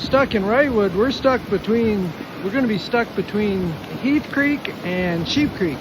stuck in Wrightwood. We're going to be stuck between Heath Creek and Sheep Creek.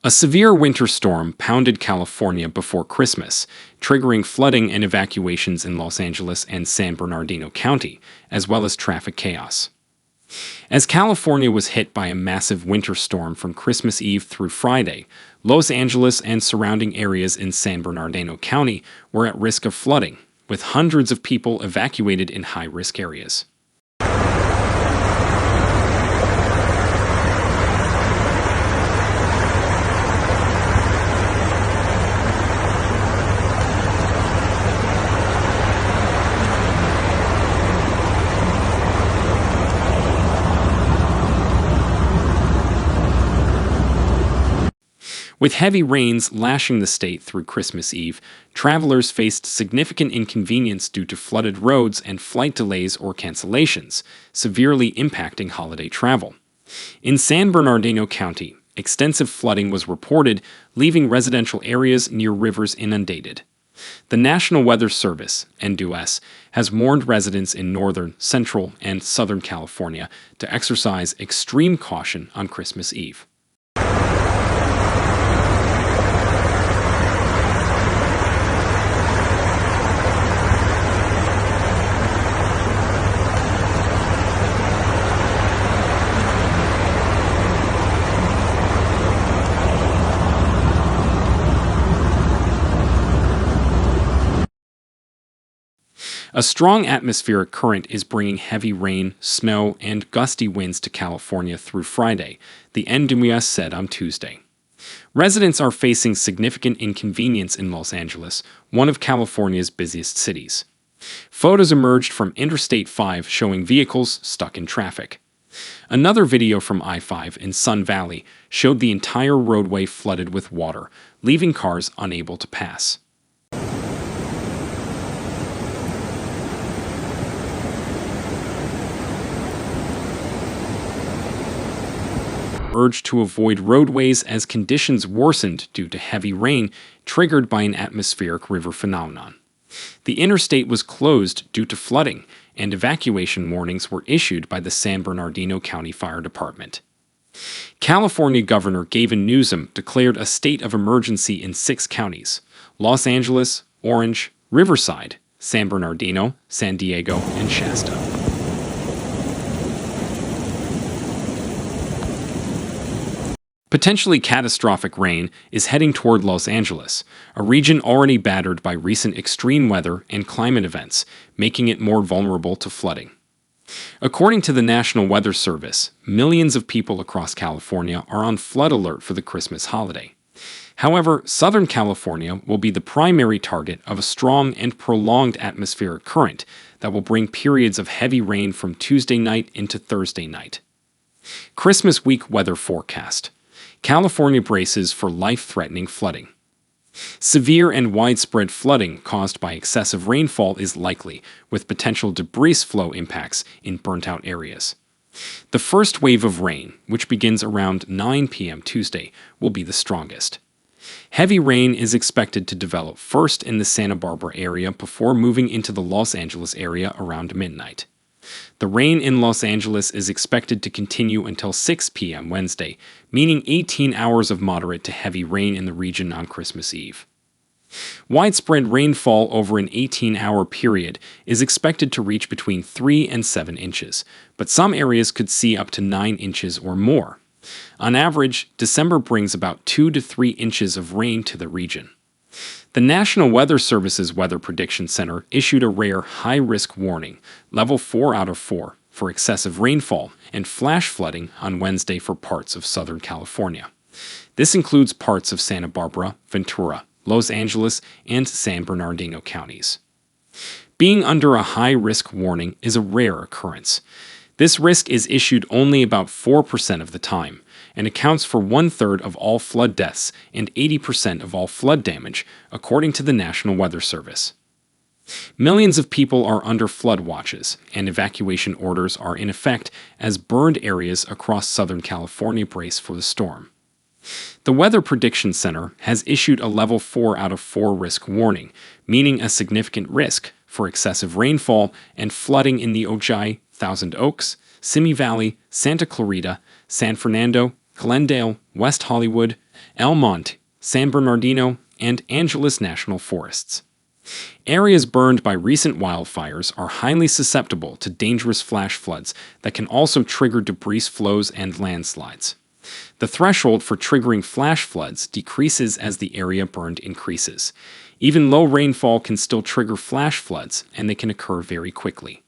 A severe winter storm pounded California before Christmas, triggering flooding and evacuations in Los Angeles and San Bernardino County, as well as traffic chaos. As California was hit by a massive winter storm from Christmas Eve through Friday, Los Angeles and surrounding areas in San Bernardino County were at risk of flooding, with hundreds of people evacuated in high-risk areas. With heavy rains lashing the state through Christmas Eve, travelers faced significant inconvenience due to flooded roads and flight delays or cancellations, severely impacting holiday travel. In San Bernardino County, extensive flooding was reported, leaving residential areas near rivers inundated. The National Weather Service, NWS, has warned residents in northern, central, and southern California to exercise extreme caution on Christmas Eve. A strong atmospheric current is bringing heavy rain, snow, and gusty winds to California through Friday, the NWS said on Tuesday. Residents are facing significant inconvenience in Los Angeles, one of California's busiest cities. Photos emerged from Interstate 5 showing vehicles stuck in traffic. Another video from I-5 in Sun Valley showed the entire roadway flooded with water, leaving cars unable to pass. Urged to avoid roadways as conditions worsened due to heavy rain triggered by an atmospheric river phenomenon. The interstate was closed due to flooding, and evacuation warnings were issued by the San Bernardino County Fire Department. California Governor Gavin Newsom declared a state of emergency in 6 counties: Los Angeles, Orange, Riverside, San Bernardino, San Diego, and Shasta. Potentially catastrophic rain is heading toward Los Angeles, a region already battered by recent extreme weather and climate events, making it more vulnerable to flooding. According to the National Weather Service, millions of people across California are on flood alert for the Christmas holiday. However, Southern California will be the primary target of a strong and prolonged atmospheric current that will bring periods of heavy rain from Tuesday night into Thursday night. Christmas week weather forecast. California braces for life-threatening flooding. Severe and widespread flooding caused by excessive rainfall is likely, with potential debris flow impacts in burnt-out areas. The first wave of rain, which begins around 9 p.m. Tuesday, will be the strongest. Heavy rain is expected to develop first in the Santa Barbara area before moving into the Los Angeles area around midnight. The rain in Los Angeles is expected to continue until 6 p.m. Wednesday, meaning 18 hours of moderate to heavy rain in the region on Christmas Eve. Widespread rainfall over an 18-hour period is expected to reach between 3 and 7 inches, but some areas could see up to 9 inches or more. On average, December brings about 2 to 3 inches of rain to the region. The National Weather Service's Weather Prediction Center issued a rare high-risk warning, level 4 out of 4, for excessive rainfall and flash flooding on Wednesday for parts of Southern California. This includes parts of Santa Barbara, Ventura, Los Angeles, and San Bernardino counties. Being under a high-risk warning is a rare occurrence. This risk is issued only about 4% of the time and accounts for 1/3 of all flood deaths and 80% of all flood damage, according to the National Weather Service. Millions of people are under flood watches, and evacuation orders are in effect as burned areas across Southern California brace for the storm. The Weather Prediction Center has issued a level 4 out of 4 risk warning, meaning a significant risk for excessive rainfall and flooding in the Ojai, Thousand Oaks, Simi Valley, Santa Clarita, San Fernando, Glendale, West Hollywood, El Monte, San Bernardino, and Angeles National Forests. Areas burned by recent wildfires are highly susceptible to dangerous flash floods that can also trigger debris flows and landslides. The threshold for triggering flash floods decreases as the area burned increases. Even low rainfall can still trigger flash floods, and they can occur very quickly.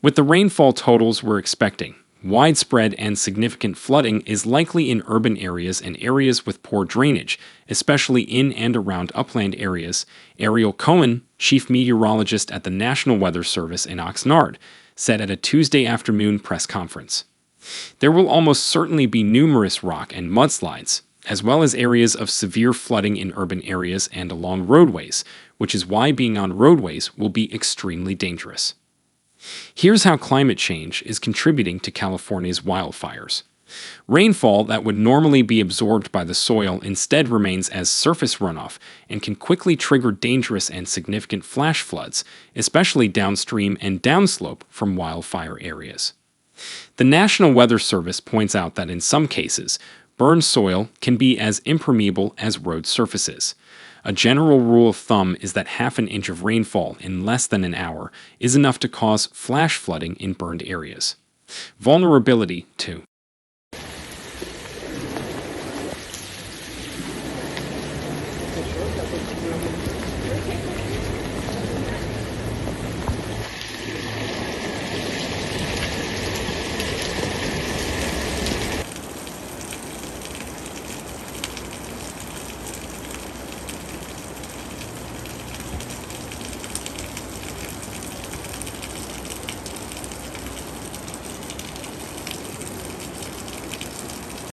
With the rainfall totals we're expecting, widespread and significant flooding is likely in urban areas and areas with poor drainage, especially in and around upland areas, Ariel Cohen, chief meteorologist at the National Weather Service in Oxnard, said at a Tuesday afternoon press conference. There will almost certainly be numerous rock and mudslides, as well as areas of severe flooding in urban areas and along roadways, which is why being on roadways will be extremely dangerous. Here's how climate change is contributing to California's wildfires. Rainfall that would normally be absorbed by the soil instead remains as surface runoff and can quickly trigger dangerous and significant flash floods, especially downstream and downslope from wildfire areas. The National Weather Service points out that in some cases, burned soil can be as impermeable as road surfaces. A general rule of thumb is that half an inch of rainfall in less than an hour is enough to cause flash flooding in burned areas. Vulnerability to